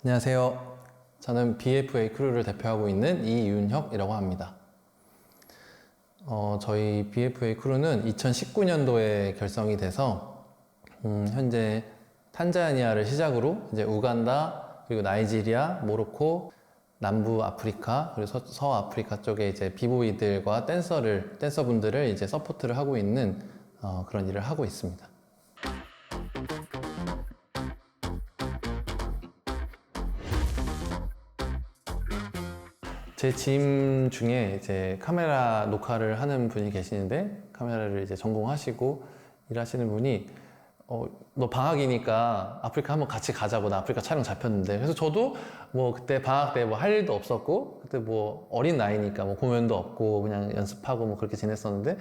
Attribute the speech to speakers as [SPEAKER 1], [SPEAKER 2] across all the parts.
[SPEAKER 1] 안녕하세요. 저는 BFA 크루를 대표하고 있는 이윤혁이라고 합니다. 저희 BFA 크루는 2019년도에 결성이 돼서 현재 탄자니아를 시작으로 이제 우간다, 그리고 나이지리아, 모로코, 남부 아프리카, 그리고 서아프리카 쪽에 이제 비보이들과 댄서분들을 이제 서포트를 하고 있는 그런 일을 하고 있습니다. 제 짐 중에 이제 카메라 녹화를 하는 분이 계시는데, 카메라를 이제 전공하시고 일하시는 분이 너 방학이니까 아프리카 한번 같이 가자고. 나 아프리카 촬영 잡혔는데. 그래서 저도 뭐 그때 방학 때 뭐 할 일도 없었고, 그때 뭐 어린 나이니까 뭐 공연도 없고 그냥 연습하고 뭐 그렇게 지냈었는데,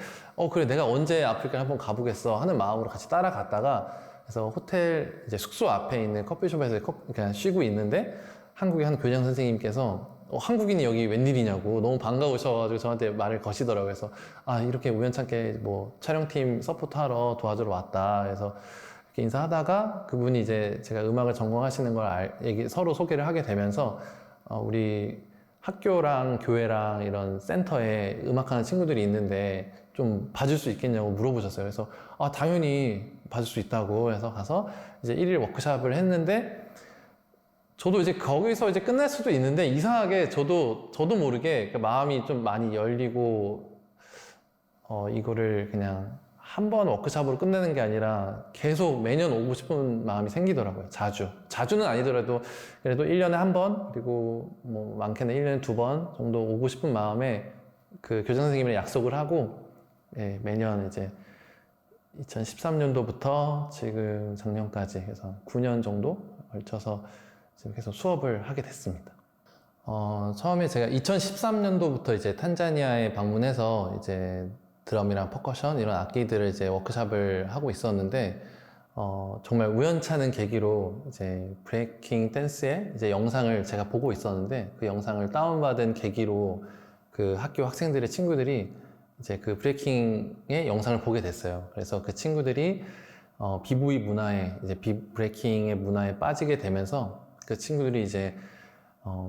[SPEAKER 1] 그래 내가 언제 아프리카 한번 가보겠어 하는 마음으로 같이 따라갔다가, 그래서 호텔 이제 숙소 앞에 있는 커피숍에서 그냥 쉬고 있는데 한국의 한 교장 선생님께서 한국인이 여기 웬일이냐고 너무 반가우셔가지고 저한테 말을 거시더라고요. 그래서 이렇게 우연찮게 뭐 촬영팀 서포트하러 도와주러 왔다. 그래서 이렇게 인사하다가 그분이 이제 제가 음악을 전공하시는 걸 서로 소개를 하게 되면서 우리 학교랑 교회랑 이런 센터에 음악하는 친구들이 있는데 좀 봐줄 수 있겠냐고 물어보셨어요. 그래서 당연히 봐줄 수 있다고 해서 가서 이제 1일 워크숍을 했는데, 저도 이제 거기서 이제 끝날 수도 있는데 이상하게 저도 모르게 마음이 좀 많이 열리고 이거를 그냥 한 번 워크숍으로 끝내는 게 아니라 계속 매년 오고 싶은 마음이 생기더라고요. 자주는 아니더라도 그래도 1년에 한 번, 그리고 뭐 많게는 1년에 2번 정도 오고 싶은 마음에 그 교장 선생님이랑 약속을 하고, 매년 이제 2013년도부터 지금 작년까지 해서 9년 정도 걸쳐서 지금 계속 수업을 하게 됐습니다. 처음에 제가 2013년도부터 이제 탄자니아에 방문해서 이제 드럼이랑 퍼커션 이런 악기들을 이제 워크숍을 하고 있었는데, 정말 우연찮은 계기로 이제 브레이킹 댄스의 이제 영상을 제가 보고 있었는데, 그 영상을 다운받은 계기로 그 학교 학생들의 친구들이 이제 그 브레이킹의 영상을 보게 됐어요. 그래서 그 친구들이 비보이 문화에 이제 브레이킹의 문화에 빠지게 되면서 그 친구들이 이제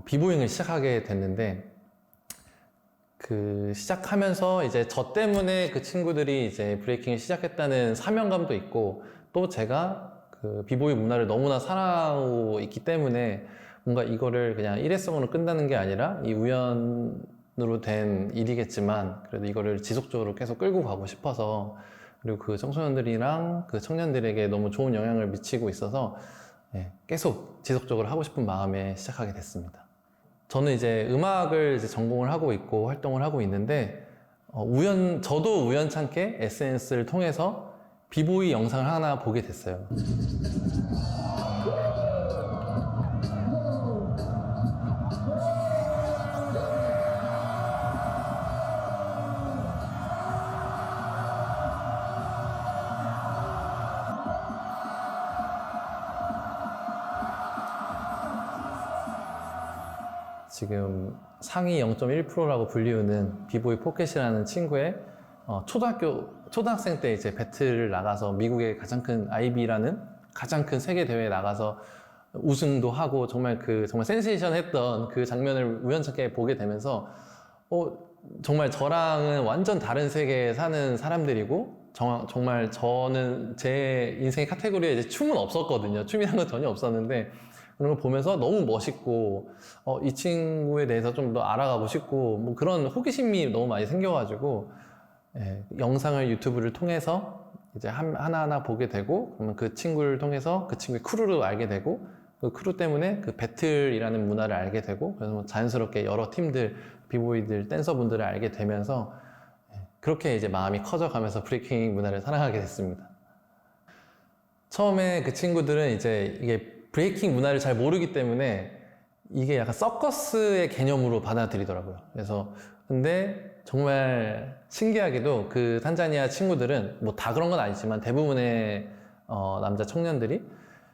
[SPEAKER 1] 비보잉을 시작하게 됐는데, 그 시작하면서 이제 저 때문에 그 친구들이 이제 브레이킹을 시작했다는 사명감도 있고, 또 제가 그 비보이 문화를 너무나 사랑하고 있기 때문에 뭔가 이거를 그냥 일회성으로 끝나는 게 아니라 이 우연으로 된 일이겠지만 그래도 이거를 지속적으로 계속 끌고 가고 싶어서, 그리고 그 청소년들이랑 그 청년들에게 너무 좋은 영향을 미치고 있어서 계속 지속적으로 하고 싶은 마음에 시작하게 됐습니다. 저는 이제 음악을 이제 전공을 하고 있고 활동을 하고 있는데, 저도 우연찮게 SNS를 통해서 비보이 영상을 하나 보게 됐어요. 지금 상위 0.1%라고 불리우는 비보이 포켓이라는 친구의 초등학생 때 이제 배틀을 나가서 미국의 가장 큰 IB라는 가장 큰 세계 대회에 나가서 우승도 하고 정말 센세이션 했던 그 장면을 우연찮게 보게 되면서 정말 저랑은 완전 다른 세계에 사는 사람들이고, 정말 저는 제 인생의 카테고리에 이제 춤은 없었거든요. 춤이라는 건 전혀 없었는데, 그런 걸 보면서 너무 멋있고, 이 친구에 대해서 좀 더 알아가고 싶고, 뭐 그런 호기심이 너무 많이 생겨가지고, 영상을 유튜브를 통해서 이제 하나하나 보게 되고, 그러면 그 친구를 통해서 그 친구의 크루를 알게 되고, 그 크루 때문에 그 배틀이라는 문화를 알게 되고, 그래서 뭐 자연스럽게 여러 팀들, 비보이들, 댄서분들을 알게 되면서, 그렇게 이제 마음이 커져가면서 브레이킹 문화를 사랑하게 됐습니다. 처음에 그 친구들은 이제 이게 브레이킹 문화를 잘 모르기 때문에 이게 약간 서커스의 개념으로 받아들이더라고요. 그래서 근데 정말 신기하게도 그 탄자니아 친구들은 뭐 다 그런 건 아니지만 대부분의 남자 청년들이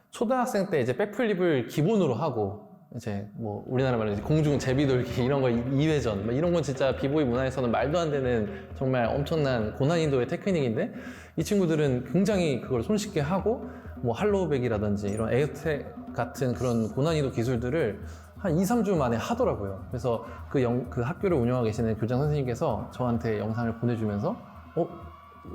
[SPEAKER 1] 초등학생 때 이제 백플립을 기본으로 하고, 이제 뭐 우리나라 말로 이제 공중 제비돌기 이런 거 2회전 뭐 이런 건 진짜 비보이 문화에서는 말도 안 되는 정말 엄청난 고난이도의 테크닉인데 이 친구들은 굉장히 그걸 손쉽게 하고 뭐 할로우백이라든지 이런 에어텍 같은 그런 고난이도 기술들을 한 2, 3주 만에 하더라고요. 그래서 그 학교를 운영하고 계시는 교장 선생님께서 저한테 영상을 보내주면서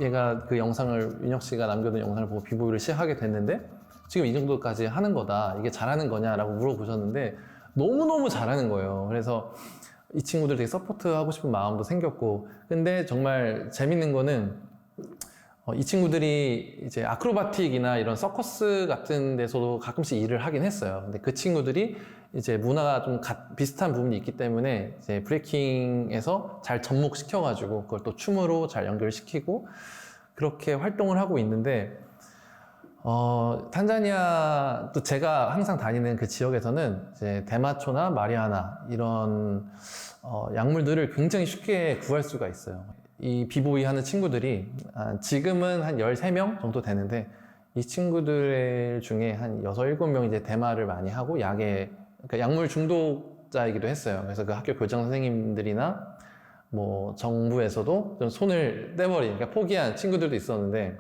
[SPEAKER 1] 얘가 그 영상을 윤혁 씨가 남겨둔 영상을 보고 비보이를 시작하게 됐는데 지금 이 정도까지 하는 거다. 이게 잘하는 거냐라고 물어보셨는데 너무너무 잘하는 거예요. 그래서 이 친구들 되게 서포트하고 싶은 마음도 생겼고 근데 정말 재밌는 거는 이 친구들이 이제 아크로바틱이나 이런 서커스 같은 데서도 가끔씩 일을 하긴 했어요. 근데 그 친구들이 이제 문화가 좀 비슷한 부분이 있기 때문에 이제 브레이킹에서 잘 접목시켜가지고 그걸 또 춤으로 잘 연결시키고 그렇게 활동을 하고 있는데 탄자니아 또 제가 항상 다니는 그 지역에서는 이제 대마초나 마리아나 이런 약물들을 굉장히 쉽게 구할 수가 있어요. 이 비보이 하는 친구들이 지금은 한 13명 정도 되는데 이 친구들 중에 한 6, 7명 이제 대마를 많이 하고 그러니까 약물 중독자이기도 했어요. 그래서 그 학교 교장 선생님들이나 뭐 정부에서도 좀 손을 떼버린, 그러니까 포기한 친구들도 있었는데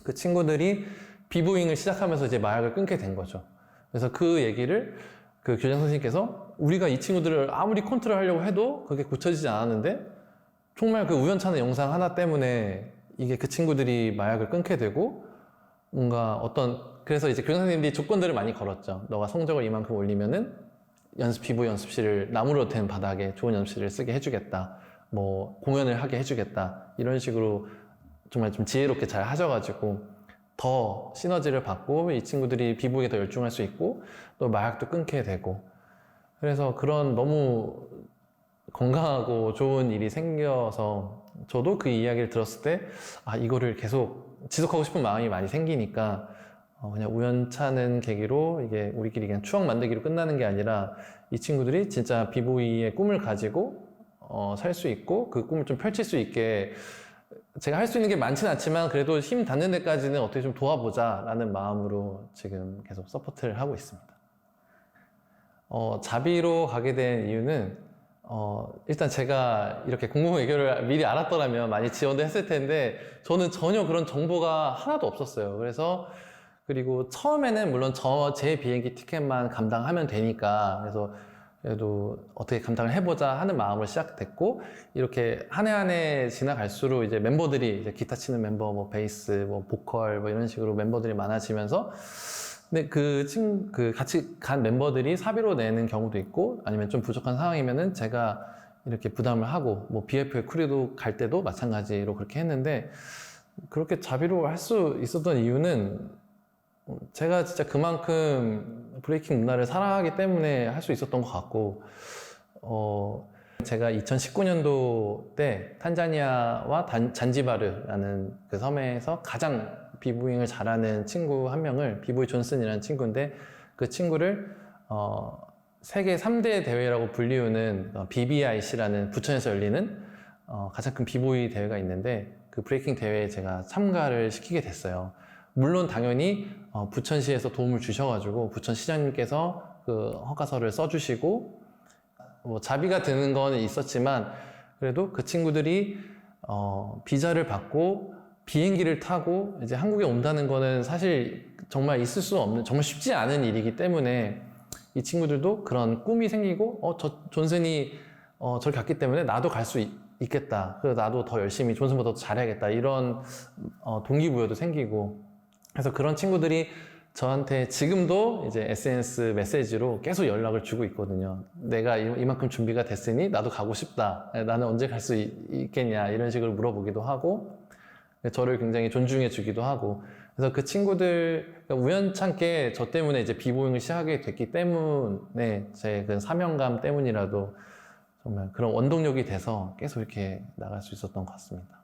[SPEAKER 1] 그 친구들이 비보잉을 시작하면서 이제 마약을 끊게 된 거죠. 그래서 그 얘기를 그 교장 선생님께서 우리가 이 친구들을 아무리 컨트롤 하려고 해도 그게 고쳐지지 않았는데 정말 그 우연찮은 영상 하나 때문에 이게 그 친구들이 마약을 끊게 되고 뭔가 그래서 이제 교장 선생님들이 조건들을 많이 걸었죠. 너가 성적을 이만큼 올리면은 비보이 연습실을 나무로 된 바닥에 좋은 연습실을 쓰게 해주겠다. 뭐 공연을 하게 해주겠다. 이런 식으로 정말 좀 지혜롭게 잘 하셔가지고 더 시너지를 받고 이 친구들이 비보이에 더 열중할 수 있고 또 마약도 끊게 되고 그래서 그런 너무 건강하고 좋은 일이 생겨서 저도 그 이야기를 들었을 때 이거를 계속 지속하고 싶은 마음이 많이 생기니까 그냥 우연찮은 계기로 이게 우리끼리 그냥 추억 만들기로 끝나는 게 아니라 이 친구들이 진짜 비보이의 꿈을 가지고 살 수 있고 그 꿈을 좀 펼칠 수 있게 제가 할 수 있는 게 많지는 않지만 그래도 힘 닿는 데까지는 어떻게 좀 도와보자 라는 마음으로 지금 계속 서포트를 하고 있습니다. 자비로 가게 된 이유는 일단 제가 이렇게 공무원 외교를 미리 알았더라면 많이 지원도 했을 텐데 저는 전혀 그런 정보가 하나도 없었어요. 그리고 처음에는 물론 제 비행기 티켓만 감당하면 되니까 그래도 어떻게 감당을 해보자 하는 마음으로 시작됐고 이렇게 한 해 한 해 지나갈수록 이제 멤버들이 이제 기타 치는 멤버, 뭐 베이스, 뭐 보컬 뭐 이런 식으로 멤버들이 많아지면서 근데 그 같이 간 멤버들이 사비로 내는 경우도 있고 아니면 좀 부족한 상황이면은 제가 이렇게 부담을 하고 뭐 BF의 크루도 갈 때도 마찬가지로 그렇게 했는데 그렇게 자비로 할 수 있었던 이유는 제가 진짜 그만큼 브레이킹 문화를 사랑하기 때문에 할 수 있었던 것 같고 제가 2019년도 때 탄자니아와 잔지바르라는 그 섬에서 가장 비보잉을 잘하는 친구 한 명을 비보이 존슨이라는 친구인데 그 친구를 세계 3대 대회라고 불리우는 BBIC라는 부천에서 열리는 가장 큰 비보이 대회가 있는데 그 브레이킹 대회에 제가 참가를 시키게 됐어요. 물론 당연히 부천시에서 도움을 주셔가지고 부천시장님께서 그 허가서를 써주시고 뭐 자비가 드는 건 있었지만 그래도 그 친구들이 비자를 받고 비행기를 타고 이제 한국에 온다는 거는 사실 정말 있을 수 없는 정말 쉽지 않은 일이기 때문에 이 친구들도 그런 꿈이 생기고 존슨이 저를 갔기 때문에 나도 갈 수 있겠다. 그래서 나도 더 열심히 존슨보다 더 잘해야겠다. 이런 동기부여도 생기고 그래서 그런 친구들이 저한테 지금도 이제 SNS 메시지로 계속 연락을 주고 있거든요. 내가 이만큼 준비가 됐으니 나도 가고 싶다. 나는 언제 갈 수 있겠냐 이런 식으로 물어보기도 하고 저를 굉장히 존중해 주기도 하고 그래서 그 친구들 우연찮게 저 때문에 이제 비보잉을 시작하게 됐기 때문에 제 그 사명감 때문이라도 정말 그런 원동력이 돼서 계속 이렇게 나갈 수 있었던 것 같습니다.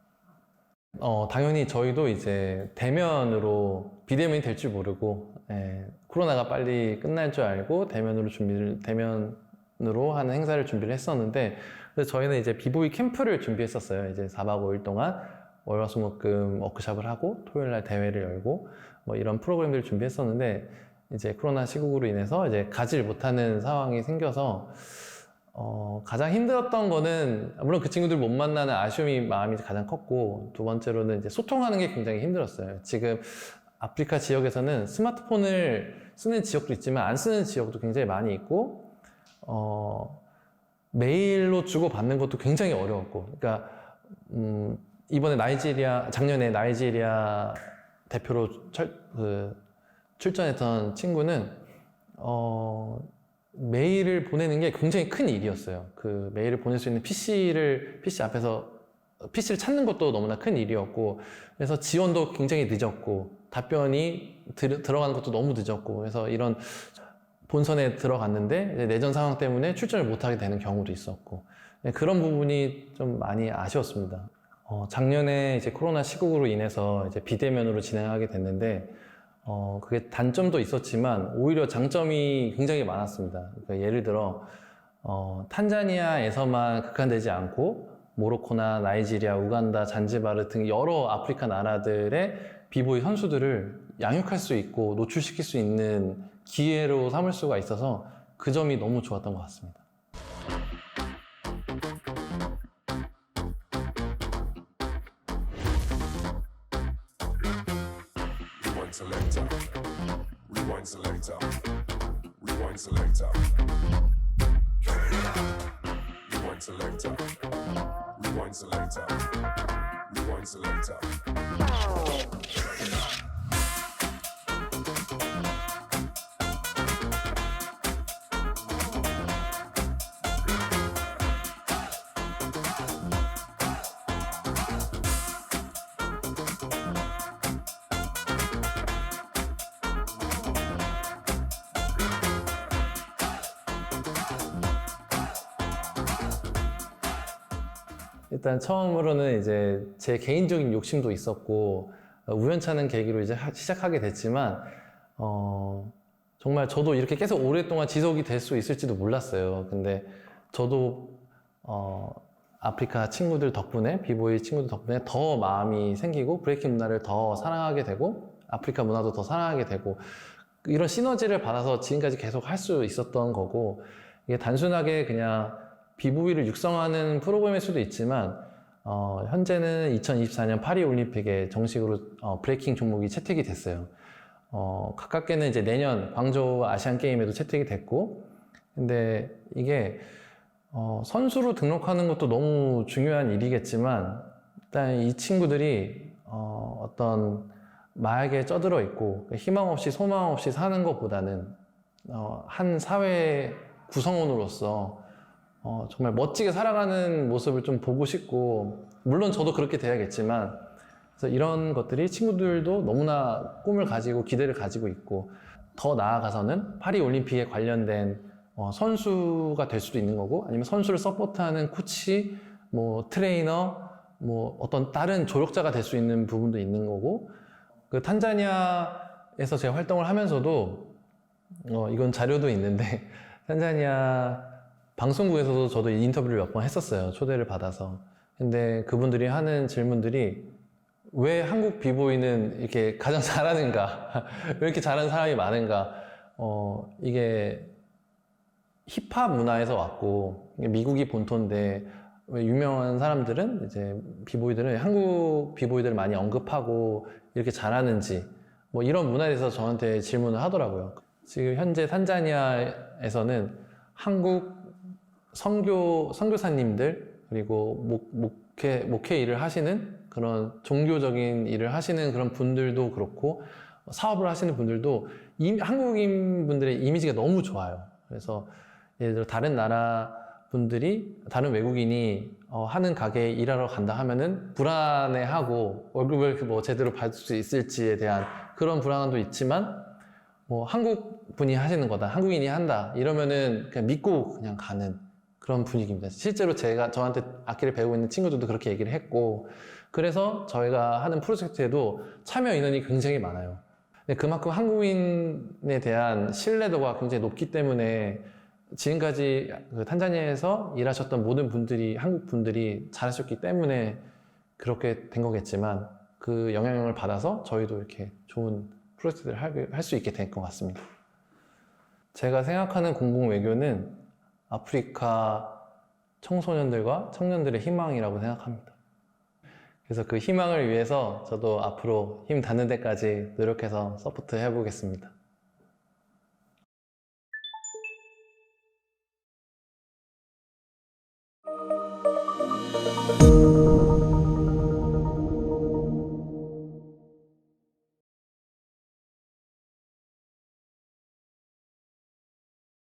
[SPEAKER 1] 당연히 저희도 이제 대면으로 비대면이 될 줄 모르고 코로나가 빨리 끝날 줄 알고 대면으로 하는 행사를 준비를 했었는데 그래서 저희는 이제 비보이 캠프를 준비했었어요. 이제 4박 5일 동안 월화수목금 워크숍을 하고 토요일 날 대회를 열고 뭐 이런 프로그램들을 준비했었는데 이제 코로나 시국으로 인해서 이제 가질 못하는 상황이 생겨서 가장 힘들었던 거는 물론 그 친구들 못 만나는 아쉬움이 마음이 가장 컸고, 두 번째로는 이제 소통하는 게 굉장히 힘들었어요. 지금 아프리카 지역에서는 스마트폰을 쓰는 지역도 있지만 안 쓰는 지역도 굉장히 많이 있고, 메일로 주고받는 것도 굉장히 어려웠고, 그러니까 이번에 작년에 나이지리아 대표로 출전했던 친구는 메일을 보내는 게 굉장히 큰 일이었어요. 그 메일을 보낼 수 있는 PC 앞에서 PC를 찾는 것도 너무나 큰 일이었고, 그래서 지원도 굉장히 늦었고, 답변이 들어가는 것도 너무 늦었고, 그래서 이런 본선에 들어갔는데 이제 내전 상황 때문에 출전을 못하게 되는 경우도 있었고, 그런 부분이 좀 많이 아쉬웠습니다. 작년에 이제 코로나 시국으로 인해서 이제 비대면으로 진행하게 됐는데, 그게 단점도 있었지만 오히려 장점이 굉장히 많았습니다. 그러니까 예를 들어 탄자니아에서만 국한되지 않고 모로코나 나이지리아, 우간다, 잔지바르 등 여러 아프리카 나라들의 비보이 선수들을 양육할 수 있고 노출시킬 수 있는 기회로 삼을 수가 있어서 그 점이 너무 좋았던 것 같습니다.
[SPEAKER 2] Selector, rewind selector, rewind selector, rewind selector, rewind selector, rewind selector.
[SPEAKER 1] 일단 처음으로는 이제 제 개인적인 욕심도 있었고, 우연찮은 계기로 이제 시작하게 됐지만, 정말 저도 이렇게 계속 오랫동안 지속이 될 수 있을지도 몰랐어요. 근데 저도 아프리카 친구들 덕분에, 비보이 친구들 덕분에 더 마음이 생기고, 브레이킹 문화를 더 사랑하게 되고, 아프리카 문화도 더 사랑하게 되고, 이런 시너지를 받아서 지금까지 계속 할 수 있었던 거고, 이게 단순하게 그냥 비보이를 육성하는 프로그램일 수도 있지만, 현재는 2024년 파리올림픽에 정식으로 브레이킹 종목이 채택이 됐어요. 가깝게는 이제 내년 광저우 아시안게임에도 채택이 됐고, 근데 이게 선수로 등록하는 것도 너무 중요한 일이겠지만, 일단 이 친구들이 어떤 마약에 쩌들어 있고 희망 없이 소망 없이 사는 것보다는 한 사회 구성원으로서 정말 멋지게 살아가는 모습을 좀 보고 싶고, 물론 저도 그렇게 돼야겠지만, 그래서 이런 것들이 친구들도 너무나 꿈을 가지고 기대를 가지고 있고, 더 나아가서는 파리올림픽에 관련된 선수가 될 수도 있는 거고, 아니면 선수를 서포트하는 코치, 뭐 트레이너, 뭐 어떤 다른 조력자가 될 수 있는 부분도 있는 거고, 그 탄자니아에서 제가 활동을 하면서도 이건 자료도 있는데 탄자니아 방송국에서도 저도 인터뷰를 몇 번 했었어요. 초대를 받아서. 근데 그분들이 하는 질문들이 왜 한국 비보이는 이렇게 가장 잘하는가? 왜 이렇게 잘하는 사람이 많은가? 이게 힙합 문화에서 왔고, 미국이 본토인데, 왜 유명한 사람들은 이제 비보이들은 한국 비보이들을 많이 언급하고 이렇게 잘하는지, 뭐 이런 문화에 대해서 저한테 질문을 하더라고요. 지금 현재 탄자니아에서는 한국 선교사님들, 그리고 목회 일을 하시는 그런 종교적인 일을 하시는 그런 분들도 그렇고, 사업을 하시는 분들도 한국인 분들의 이미지가 너무 좋아요. 그래서 예를 들어 다른 나라 분들이, 다른 외국인이 하는 가게에 일하러 간다 하면은 불안해하고 월급을 뭐 제대로 받을 수 있을지에 대한 그런 불안함도 있지만, 뭐 한국 분이 하시는 거다, 한국인이 한다 이러면은 그냥 믿고 그냥 가는 그런 분위기입니다. 실제로 저한테 악기를 배우고 있는 친구들도 그렇게 얘기를 했고, 그래서 저희가 하는 프로젝트에도 참여 인원이 굉장히 많아요. 근데 그만큼 한국인에 대한 신뢰도가 굉장히 높기 때문에 지금까지 그 탄자니아에서 일하셨던 모든 분들이, 한국 분들이 잘하셨기 때문에 그렇게 된 거겠지만, 그 영향을 받아서 저희도 이렇게 좋은 프로젝트를 할 수 있게 된 것 같습니다. 제가 생각하는 공공 외교는 아프리카 청소년들과 청년들의 희망이라고 생각합니다. 그래서 그 희망을 위해서 저도 앞으로 힘 닿는 데까지 노력해서 서포트 해보겠습니다.